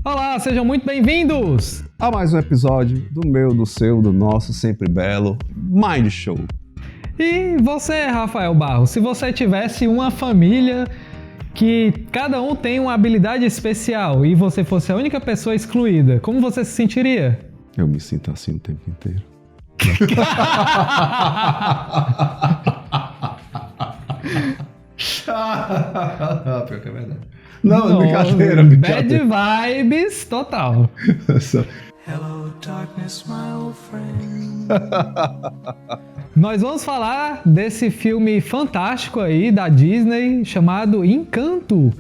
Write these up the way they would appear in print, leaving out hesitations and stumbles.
Olá, sejam muito bem-vindos a mais um episódio do meu, do seu, do nosso sempre belo Mind Show. E você, Rafael Barros, se você tivesse uma família que cada um tem uma habilidade especial e você fosse a única pessoa excluída, como você se sentiria? Eu me sinto assim o tempo inteiro. Pior que é verdade. Não, brincadeira. Bad vibes total. Hello, darkness, my old friend. Nós vamos falar desse filme fantástico aí da Disney chamado Encanto,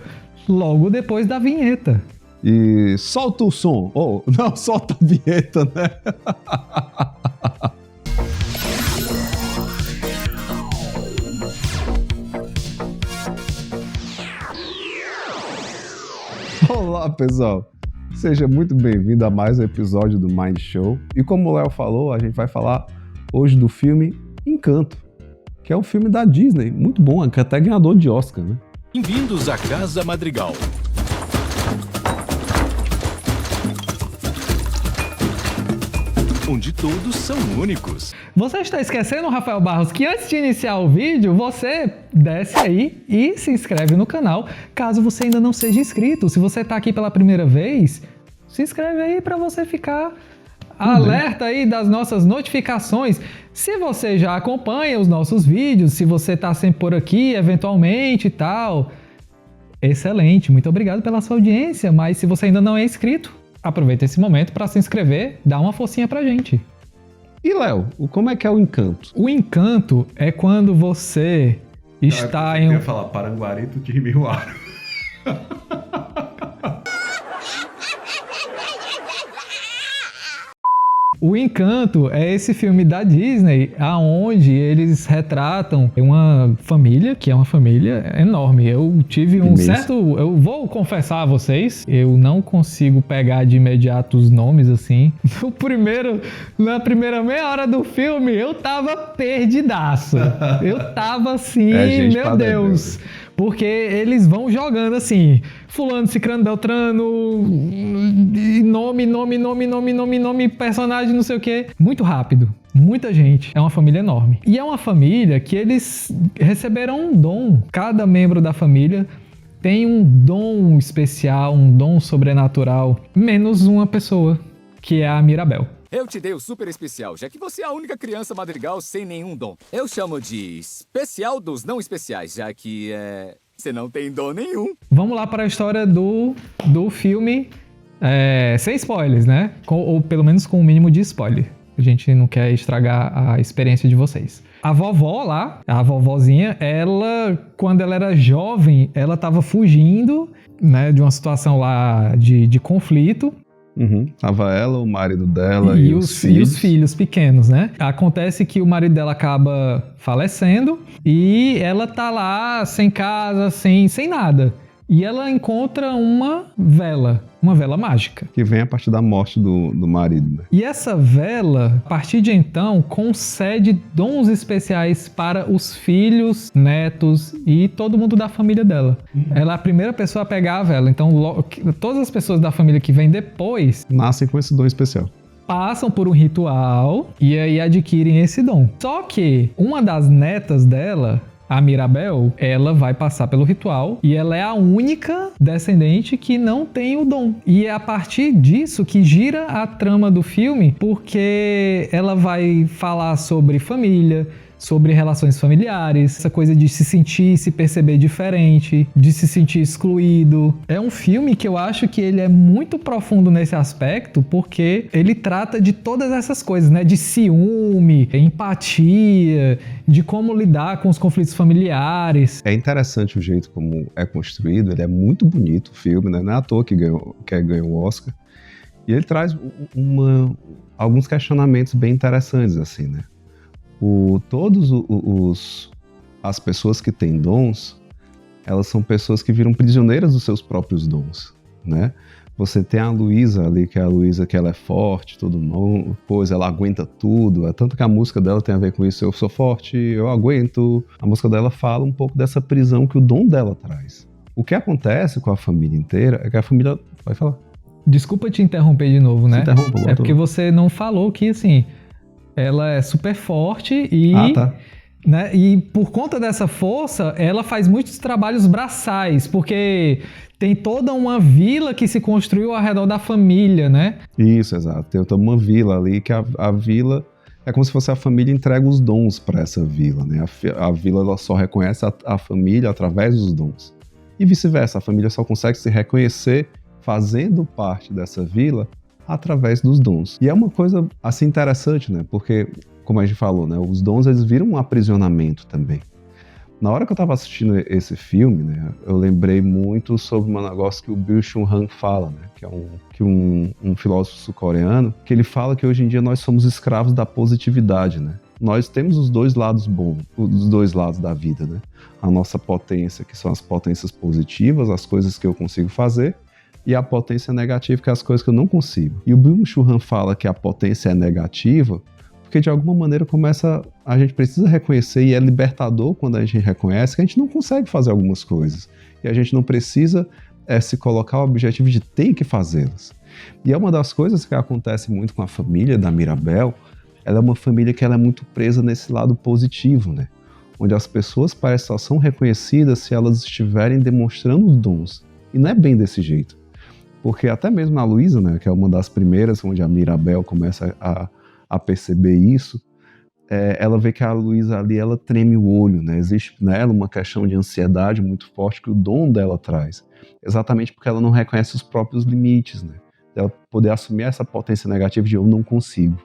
logo depois da vinheta. E solta o som. Não, solta a vinheta, né? Olá, pessoal. Seja muito bem-vindo a mais um episódio do Mind Show. E como o Léo falou, a gente vai falar hoje do filme Encanto, que é um filme da Disney, muito bom, que até ganhador de Oscar, né? Bem-vindos à Casa Madrigal. Onde todos são únicos. Você está esquecendo, Rafael Barros, que antes de iniciar o vídeo, você desce aí e se inscreve no canal, caso você ainda não seja inscrito. Se você está aqui pela primeira vez, se inscreve aí para você ficar alerta aí das nossas notificações. Se você já acompanha os nossos vídeos, se você está sempre por aqui, eventualmente e tal, excelente, muito obrigado pela sua audiência, mas se você ainda não é inscrito, aproveita esse momento para se inscrever, dá uma forcinha pra gente. E Léo, como é que é o Encanto? O Encanto é quando você está em Eu ia falar Paranguari, Tutimihuara. O Encanto é esse filme da Disney, aonde eles retratam uma família, que é uma família enorme. Eu tive um certo... Eu vou confessar a vocês, eu não consigo pegar de imediato os nomes, assim. Na primeira meia hora do filme, eu tava perdidaço. Eu tava assim, meu Deus... Porque eles vão jogando assim, fulano, cicrano, beltrano, nome, personagem, não sei o quê. Muito rápido, muita gente. É uma família enorme. E é uma família que eles receberam um dom. Cada membro da família tem um dom especial, um dom sobrenatural. Menos uma pessoa, que é a Mirabel. Eu te dei o super especial, já que você é a única criança madrigal sem nenhum dom. Eu chamo de especial dos não especiais, já que você não tem dom nenhum. Vamos lá para a história do filme, sem spoilers, né? Ou pelo menos com o mínimo de spoiler. A gente não quer estragar a experiência de vocês. A vovó lá, a vovozinha, ela, quando ela era jovem, ela estava fugindo, né, de uma situação lá de conflito. Tava ela, o marido dela e os filhos pequenos, né? Acontece que o marido dela acaba falecendo e ela tá lá sem casa, sem nada. E ela encontra uma vela mágica. Que vem a partir da morte do marido, né? E essa vela, a partir de então, concede dons especiais para os filhos, netos e todo mundo da família dela. Ela é a primeira pessoa a pegar a vela. Então, todas as pessoas da família que vêm depois... nascem com esse dom especial. Passam por um ritual e aí adquirem esse dom. Só que uma das netas dela... A Mirabel, ela vai passar pelo ritual e ela é a única descendente que não tem o dom. E é a partir disso que gira a trama do filme, porque ela vai falar sobre família, sobre relações familiares, essa coisa de se sentir, se perceber diferente, de se sentir excluído. É um filme que eu acho que ele é muito profundo nesse aspecto, porque ele trata de todas essas coisas, né? De ciúme, empatia, de como lidar com os conflitos familiares. É interessante o jeito como é construído, ele é muito bonito o filme, né? Não é à toa que ganhou o Oscar. E ele traz alguns questionamentos bem interessantes, assim, né? As pessoas que têm dons, elas são pessoas que viram prisioneiras dos seus próprios dons, né? Você tem a Luísa ali, que é a Luísa que ela é forte, todo mundo, pois ela aguenta tudo, é tanto que a música dela tem a ver com isso, eu sou forte, eu aguento. A música dela fala um pouco dessa prisão que o dom dela traz. O que acontece com a família inteira é que a família... Vai falar. Desculpa te interromper de novo, né? Se interrompa, É porque você não falou que, assim, ela é super forte e... tá. Né? E por conta dessa força, ela faz muitos trabalhos braçais, porque tem toda uma vila que se construiu ao redor da família, né? Isso, exato. Tem toda uma vila ali que a vila é como se fosse a família entrega os dons para essa vila, né? A vila ela só reconhece a família através dos dons. E vice-versa, a família só consegue se reconhecer fazendo parte dessa vila através dos dons. E é uma coisa assim interessante, né? Porque, como a gente falou, né? Os dons eles viram um aprisionamento também. Na hora que eu estava assistindo esse filme, né, eu lembrei muito sobre um negócio que o Byung-Chul Han fala, né, que é um filósofo sul-coreano, que ele fala que hoje em dia nós somos escravos da positividade, né? Nós temos os dois lados bons, os dois lados da vida, né? A nossa potência, que são as potências positivas, as coisas que eu consigo fazer, e a potência negativa, que é as coisas que eu não consigo. E o Byung-Chul Han fala que a potência é negativa, porque de alguma maneira a gente precisa reconhecer, e é libertador quando a gente reconhece que a gente não consegue fazer algumas coisas. E a gente não precisa se colocar o objetivo de ter que fazê-las. E é uma das coisas que acontece muito com a família da Mirabel. Ela é uma família que ela é muito presa nesse lado positivo, né? Onde as pessoas parecem só são reconhecidas se elas estiverem demonstrando os dons. E não é bem desse jeito. Porque até mesmo a Luísa, né, que é uma das primeiras onde a Mirabel começa a perceber isso, ela vê que a Luísa ali, ela treme o olho, né? Existe nela uma questão de ansiedade muito forte que o dom dela traz. Exatamente porque ela não reconhece os próprios limites, né? Ela poder assumir essa potência negativa de eu não consigo.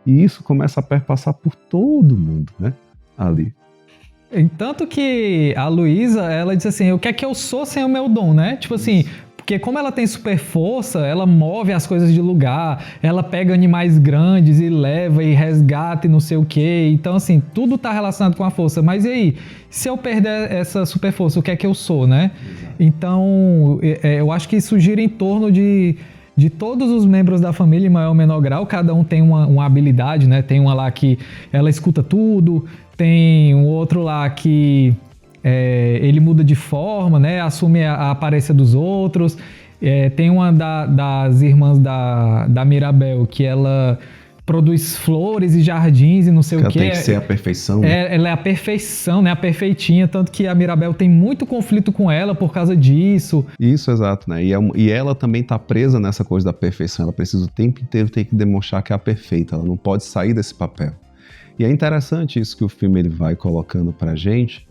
E isso começa a perpassar por todo mundo, né? Ali. Tanto que a Luísa, ela diz assim, o que é que eu sou sem o meu dom, né? Tipo assim, porque como ela tem super força, ela move as coisas de lugar, ela pega animais grandes e leva e resgata e não sei o quê. Então, assim, tudo tá relacionado com a força. Mas e aí, se eu perder essa super força, o que é que eu sou, né? Então, eu acho que isso gira em torno de todos os membros da família, em maior ou menor grau, cada um tem uma habilidade, né? Tem uma lá que ela escuta tudo, tem um outro lá que ele muda de forma, né? Assume a aparência dos outros. Tem uma das irmãs da Mirabel que ela produz flores e jardins e não sei o quê. Ela tem que ser a perfeição. Né? Ela é a perfeição, né? A perfeitinha, tanto que a Mirabel tem muito conflito com ela por causa disso. Isso, exato, né? E ela também tá presa nessa coisa da perfeição. Ela precisa o tempo inteiro ter que demonstrar que é a perfeita. Ela não pode sair desse papel. E é interessante isso que o filme ele vai colocando pra gente,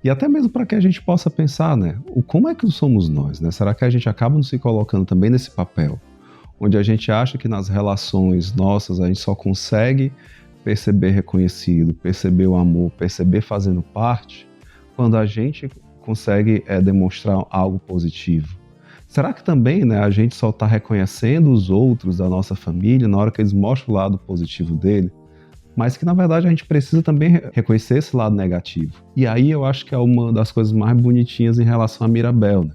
e até mesmo para que a gente possa pensar, né? Como é que somos nós, né? Será que a gente acaba nos se colocando também nesse papel? Onde a gente acha que nas relações nossas a gente só consegue perceber reconhecido, perceber o amor, perceber fazendo parte, quando a gente consegue demonstrar algo positivo. Será que também, né, a gente só está reconhecendo os outros da nossa família na hora que eles mostram o lado positivo dele? Mas que, na verdade, a gente precisa também reconhecer esse lado negativo. E aí eu acho que é uma das coisas mais bonitinhas em relação a Mirabel, né?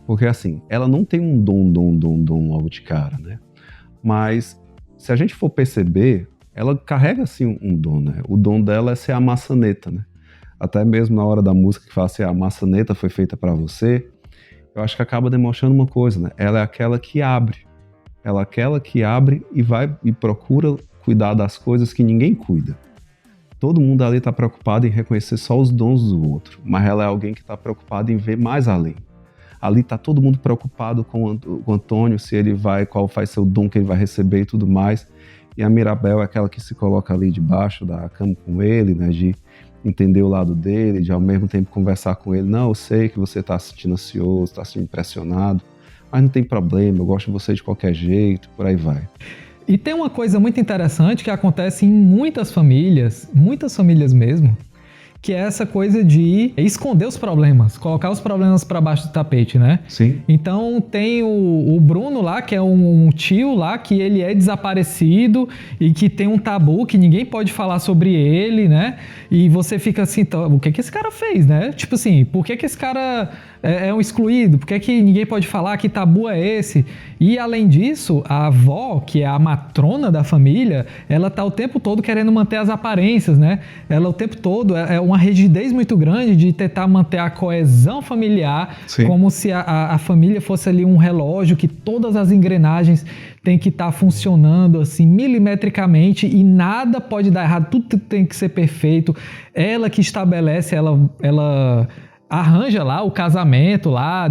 Porque, assim, ela não tem um dom logo de cara, né? Mas, se a gente for perceber, ela carrega, assim, um dom, né? O dom dela é ser a maçaneta, né? Até mesmo na hora da música que fala assim, a maçaneta foi feita para você, eu acho que acaba demonstrando uma coisa, né? Ela é aquela que abre. Ela é aquela que abre e vai e procura cuidar das coisas que ninguém cuida. Todo mundo ali está preocupado em reconhecer só os dons do outro, mas ela é alguém que está preocupado em ver mais além. Ali está todo mundo preocupado com o Antônio, se ele vai, qual vai ser o dom que ele vai receber e tudo mais. E a Mirabel é aquela que se coloca ali debaixo da cama com ele, né, de entender o lado dele, de ao mesmo tempo conversar com ele. Não, eu sei que você está se sentindo ansioso, está se sentindo impressionado, mas não tem problema, eu gosto de você de qualquer jeito, por aí vai. E tem uma coisa muito interessante que acontece em muitas famílias mesmo, que é essa coisa de esconder os problemas, colocar os problemas para baixo do tapete, né? Sim. Então tem o Bruno lá, que é um tio lá, que ele é desaparecido e que tem um tabu que ninguém pode falar sobre ele, né? E você fica assim, o que esse cara fez, né? Tipo assim, por que esse cara é um excluído? Por que ninguém pode falar? Que tabu é esse? E além disso, a avó, que é a matrona da família, ela tá o tempo todo querendo manter as aparências, né? Ela o tempo todo é uma rigidez muito grande de tentar manter a coesão familiar, Sim. como se a família fosse ali um relógio que todas as engrenagens têm que estar funcionando assim milimetricamente e nada pode dar errado, tudo tem que ser perfeito. Ela que estabelece, ela arranja lá o casamento lá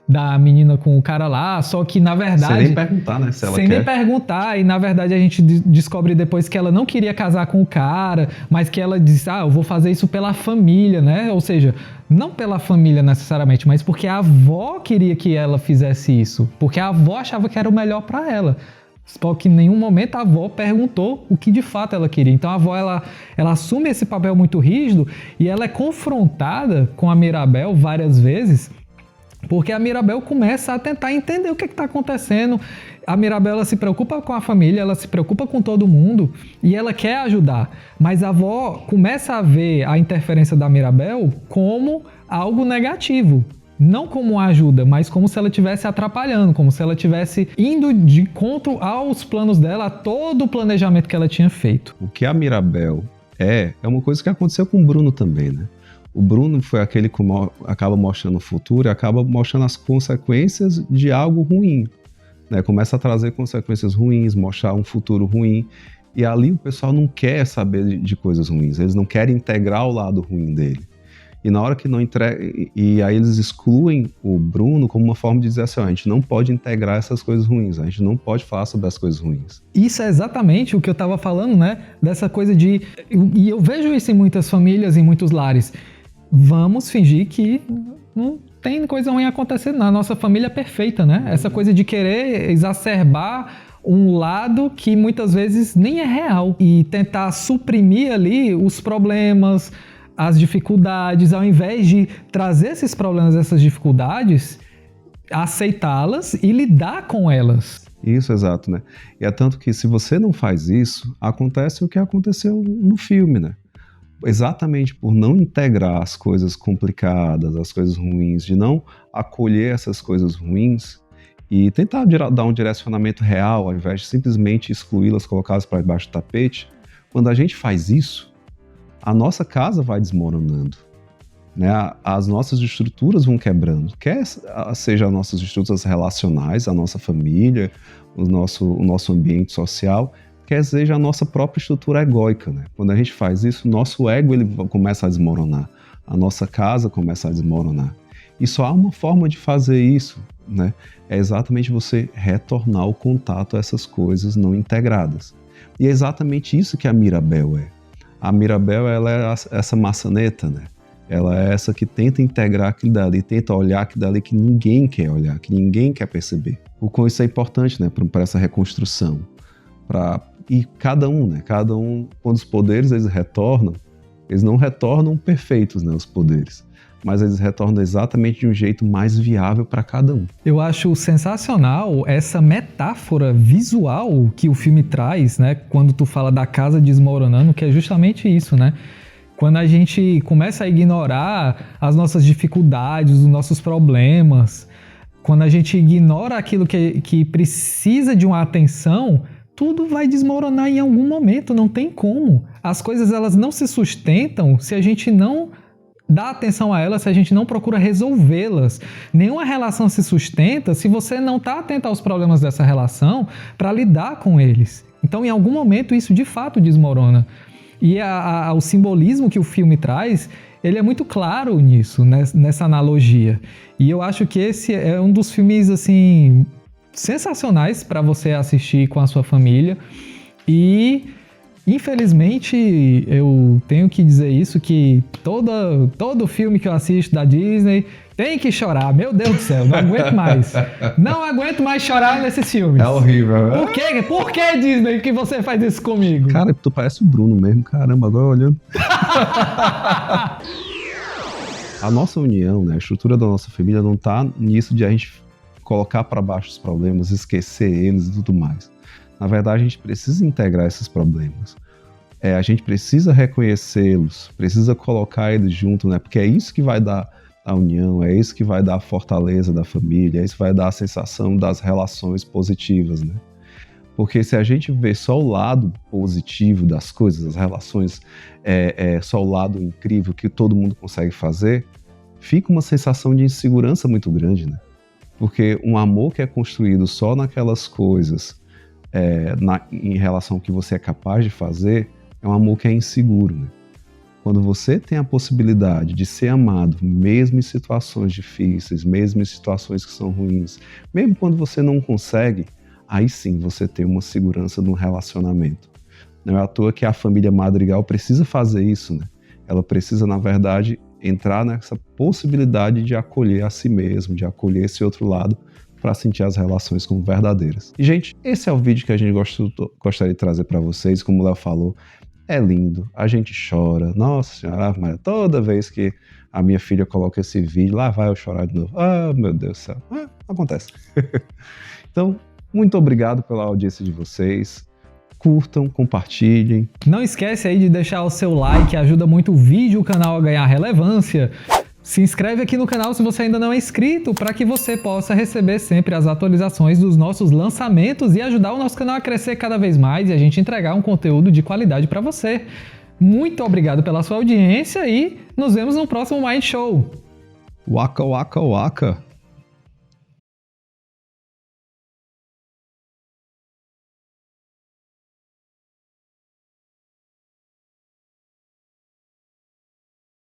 da menina com o cara lá, só que na verdade... Sem nem perguntar, né, se ela sem quer. nem perguntar, e na verdade a gente descobre depois que ela não queria casar com o cara, mas que ela diz, eu vou fazer isso pela família, né? Ou seja, não pela família necessariamente, mas porque a avó queria que ela fizesse isso, porque a avó achava que era o melhor pra ela. Só que em nenhum momento a avó perguntou o que de fato ela queria. Então a avó, ela assume esse papel muito rígido e ela é confrontada com a Mirabel várias vezes, porque a Mirabel começa a tentar entender o que está acontecendo. A Mirabel, ela se preocupa com a família, ela se preocupa com todo mundo e ela quer ajudar. Mas a avó começa a ver a interferência da Mirabel como algo negativo. Não como uma ajuda, mas como se ela estivesse atrapalhando, como se ela estivesse indo de encontro aos planos dela, a todo o planejamento que ela tinha feito. O que a Mirabel é uma coisa que aconteceu com o Bruno também, né? O Bruno foi aquele que acaba mostrando o futuro e acaba mostrando as consequências de algo ruim, né? Começa a trazer consequências ruins, mostrar um futuro ruim. E ali o pessoal não quer saber de coisas ruins, eles não querem integrar o lado ruim dele. E na hora que não entrega, e aí eles excluem o Bruno como uma forma de dizer assim, a gente não pode integrar essas coisas ruins, a gente não pode falar sobre as coisas ruins. Isso é exatamente o que eu estava falando, né? Dessa coisa de... E eu vejo isso em muitas famílias, em muitos lares. Vamos fingir que não tem coisa ruim acontecendo na nossa família perfeita, né? Essa coisa de querer exacerbar um lado que muitas vezes nem é real e tentar suprimir ali os problemas, as dificuldades, ao invés de trazer esses problemas, essas dificuldades, aceitá-las e lidar com elas. Isso, exato, né? E é tanto que se você não faz isso, acontece o que aconteceu no filme, né? Exatamente por não integrar as coisas complicadas, as coisas ruins, de não acolher essas coisas ruins e tentar dar um direcionamento real, ao invés de simplesmente excluí-las, colocá-las para debaixo do tapete, quando a gente faz isso, a nossa casa vai desmoronando, né? As nossas estruturas vão quebrando, quer seja as nossas estruturas relacionais, a nossa família, o nosso ambiente social, quer seja a nossa própria estrutura egóica, né? Quando a gente faz isso, o nosso ego ele começa a desmoronar, a nossa casa começa a desmoronar. E só há uma forma de fazer isso, né? É exatamente você retornar o contato a essas coisas não integradas. E é exatamente isso que a Mirabel é. A Mirabel, ela é essa maçaneta, né? Ela é essa que tenta integrar aquilo dali, tenta olhar aquilo dali que ninguém quer olhar, que ninguém quer perceber. O quão isso é importante, né? Para essa reconstrução. E cada um, né? Cada um, quando os poderes eles não retornam perfeitos, né? Os poderes. Mas eles retornam exatamente de um jeito mais viável para cada um. Eu acho sensacional essa metáfora visual que o filme traz, né? Quando tu fala da casa desmoronando, que é justamente isso, né? Quando a gente começa a ignorar as nossas dificuldades, os nossos problemas, quando a gente ignora aquilo que precisa de uma atenção, tudo vai desmoronar em algum momento, não tem como. As coisas elas não se sustentam se a gente não dá atenção a elas, se a gente não procura resolvê-las. Nenhuma relação se sustenta se você não está atento aos problemas dessa relação para lidar com eles. Então, em algum momento, isso de fato desmorona. E o simbolismo que o filme traz, ele é muito claro nisso, nessa analogia. E eu acho que esse é um dos filmes, assim, sensacionais para você assistir com a sua família. E infelizmente, eu tenho que dizer isso, que todo filme que eu assisto da Disney tem que chorar. Meu Deus do céu, não aguento mais. Não aguento mais chorar nesses filmes. É horrível, né? Por que, Disney, que você faz isso comigo? Cara, tu parece o Bruno mesmo. Caramba, agora olhando. A nossa união, né, a estrutura da nossa família não tá nisso de a gente colocar para baixo os problemas, esquecer eles e tudo mais. Na verdade, a gente precisa integrar esses problemas. A gente precisa reconhecê-los, precisa colocar eles junto, né? Porque é isso que vai dar a união, é isso que vai dar a fortaleza da família, é isso que vai dar a sensação das relações positivas, né? Porque se a gente vê só o lado positivo das coisas, das relações, só o lado incrível que todo mundo consegue fazer, fica uma sensação de insegurança muito grande, né? Porque um amor que é construído só naquelas coisas, em relação ao que você é capaz de fazer, é um amor que é inseguro, né? Quando você tem a possibilidade de ser amado, mesmo em situações difíceis, mesmo em situações que são ruins, mesmo quando você não consegue, aí sim você tem uma segurança no relacionamento. Não é à toa que a família Madrigal precisa fazer isso, né? Ela precisa, na verdade, entrar nessa possibilidade de acolher a si mesmo, de acolher esse outro lado, para sentir as relações como verdadeiras. E, gente, esse é o vídeo que a gente gostaria de trazer para vocês. Como o Léo falou, é lindo, a gente chora. Nossa Senhora, mas toda vez que a minha filha coloca esse vídeo, lá vai eu chorar de novo. Ah, meu Deus do céu. Acontece. Então, muito obrigado pela audiência de vocês. Curtam, compartilhem. Não esquece aí de deixar o seu like, ajuda muito o vídeo e o canal a ganhar relevância. Se inscreve aqui no canal se você ainda não é inscrito, para que você possa receber sempre as atualizações dos nossos lançamentos e ajudar o nosso canal a crescer cada vez mais e a gente entregar um conteúdo de qualidade para você. Muito obrigado pela sua audiência e nos vemos no próximo Mind Show. Waka, waka, waka.